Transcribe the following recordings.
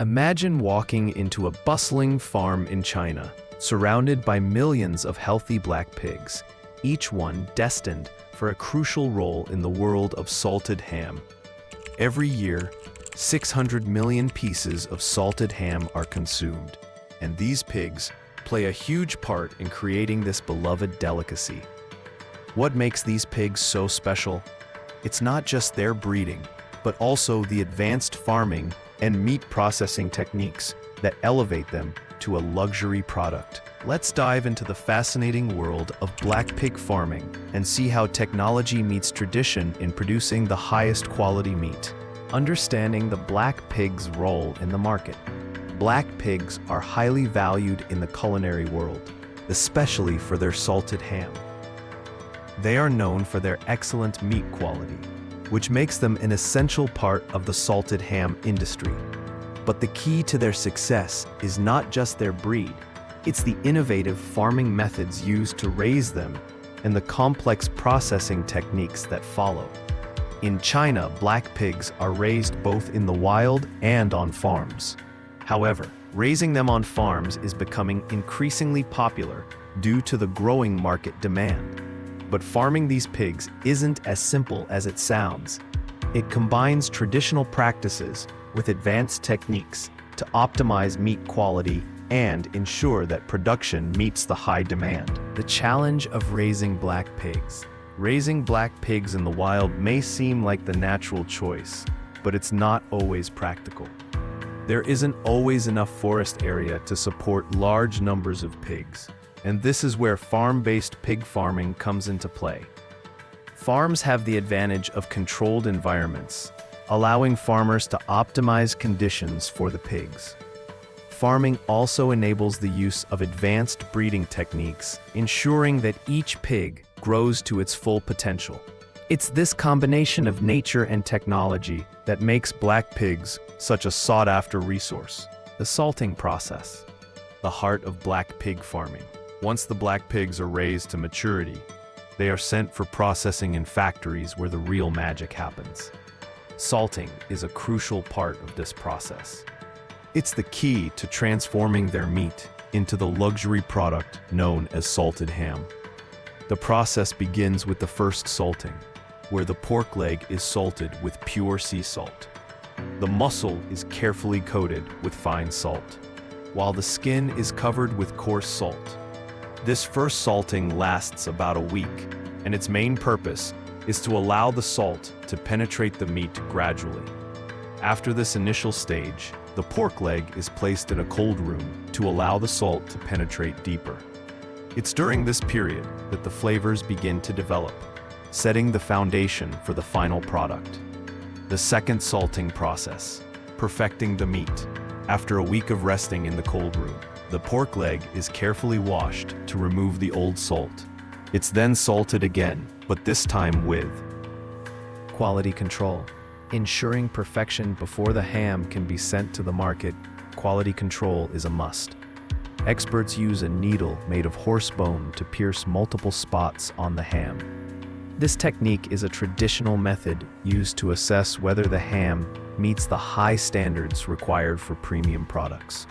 Imagine walking into a bustling farm in China, surrounded by millions of healthy black pigs, each one destined for a crucial role in the world of salted ham. Every year, 600 million pieces of salted ham are consumed, and these pigs play a huge part in creating this beloved delicacy. What makes these pigs so special? It's not just their breeding, but also the advanced farming and meat processing techniques that elevate them to a luxury product. Let's dive into the fascinating world of black pig farming and see how technology meets tradition in producing the highest quality meat. Understanding the black pig's role in the market. Black pigs are highly valued in the culinary world, especially for their salted ham. They are known for their excellent meat quality, which makes them an essential part of the salted ham industry. But the key to their success is not just their breed, it's the innovative farming methods used to raise them and the complex processing techniques that follow. In China, black pigs are raised both in the wild and on farms. However, raising them on farms is becoming increasingly popular due to the growing market demand. But farming these pigs isn't as simple as it sounds. It combines traditional practices with advanced techniques to optimize meat quality and ensure that production meets the high demand. The challenge of raising black pigs. Raising black pigs in the wild may seem like the natural choice, but it's not always practical. There isn't always enough forest area to support large numbers of pigs. And this is where farm-based pig farming comes into play. Farms have the advantage of controlled environments, allowing farmers to optimize conditions for the pigs. Farming also enables the use of advanced breeding techniques, ensuring that each pig grows to its full potential. It's this combination of nature and technology that makes black pigs such a sought-after resource. The salting process, the heart of black pig farming. Once the black pigs are raised to maturity, they are sent for processing in factories where the real magic happens. Salting is a crucial part of this process. It's the key to transforming their meat into the luxury product known as salted ham. The process begins with the first salting, where the pork leg is salted with pure sea salt. The muscle is carefully coated with fine salt, while the skin is covered with coarse salt. This first salting lasts about a week, and its main purpose is to allow the salt to penetrate the meat gradually. After this initial stage, the pork leg is placed in a cold room to allow the salt to penetrate deeper. It's during this period that the flavors begin to develop, setting the foundation for the final product. The second salting process, perfecting the meat. After a week of resting in the cold room, the pork leg is carefully washed to remove the old salt. It's then salted again, but this time with quality control. Ensuring perfection before the ham can be sent to the market, quality control is a must. Experts use a needle made of horse bone to pierce multiple spots on the ham. This technique is a traditional method used to assess whether the ham meets the high standards required for premium products.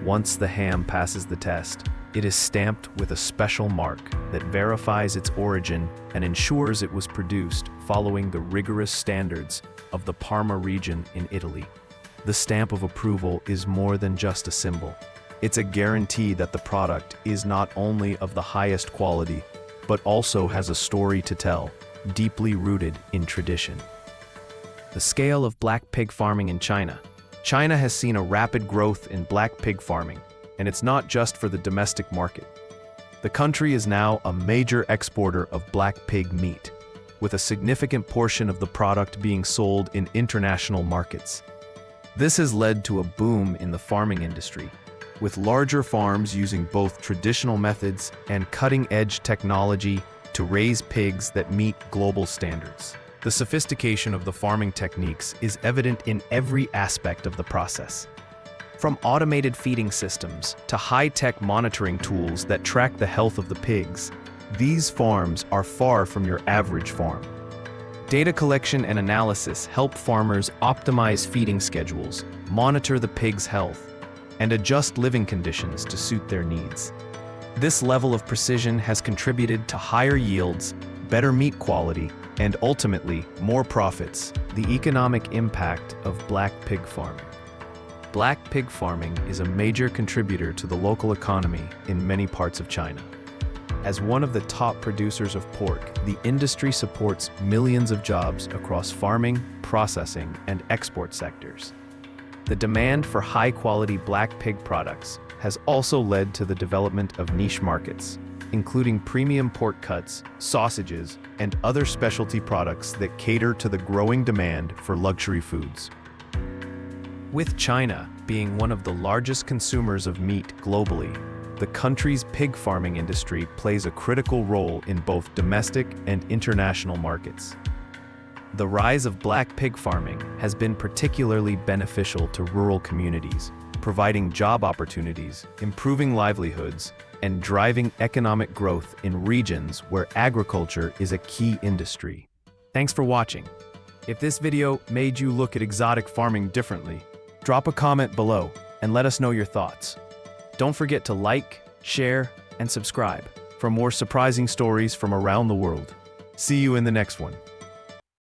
Once the ham passes the test, it is stamped with a special mark that verifies its origin and ensures it was produced following the rigorous standards of the Parma region in Italy. The stamp of approval is more than just a symbol. It's a guarantee that the product is not only of the highest quality, but also has a story to tell, deeply rooted in tradition. The scale of black pig farming in China. China has seen a rapid growth in black pig farming, and it's not just for the domestic market. The country is now a major exporter of black pig meat, with a significant portion of the product being sold in international markets. This has led to a boom in the farming industry, with larger farms using both traditional methods and cutting-edge technology to raise pigs that meet global standards. The sophistication of the farming techniques is evident in every aspect of the process. From automated feeding systems to high-tech monitoring tools that track the health of the pigs, these farms are far from your average farm. Data collection and analysis help farmers optimize feeding schedules, monitor the pig's health, and adjust living conditions to suit their needs. This level of precision has contributed to higher yields, better meat quality, and ultimately, more profits. The economic impact of black pig farming. Black pig farming is a major contributor to the local economy in many parts of China. As one of the top producers of pork, the industry supports millions of jobs across farming, processing, and export sectors. The demand for high-quality black pig products has also led to the development of niche markets, including premium pork cuts, sausages, and other specialty products that cater to the growing demand for luxury foods. With China being one of the largest consumers of meat globally, the country's pig farming industry plays a critical role in both domestic and international markets. The rise of black pig farming has been particularly beneficial to rural communities, providing job opportunities, improving livelihoods, and driving economic growth in regions where agriculture is a key industry. Thanks for watching. If this video made you look at exotic farming differently, drop a comment below and let us know your thoughts. Don't forget to like, share, and subscribe for more surprising stories from around the world. See you in the next one.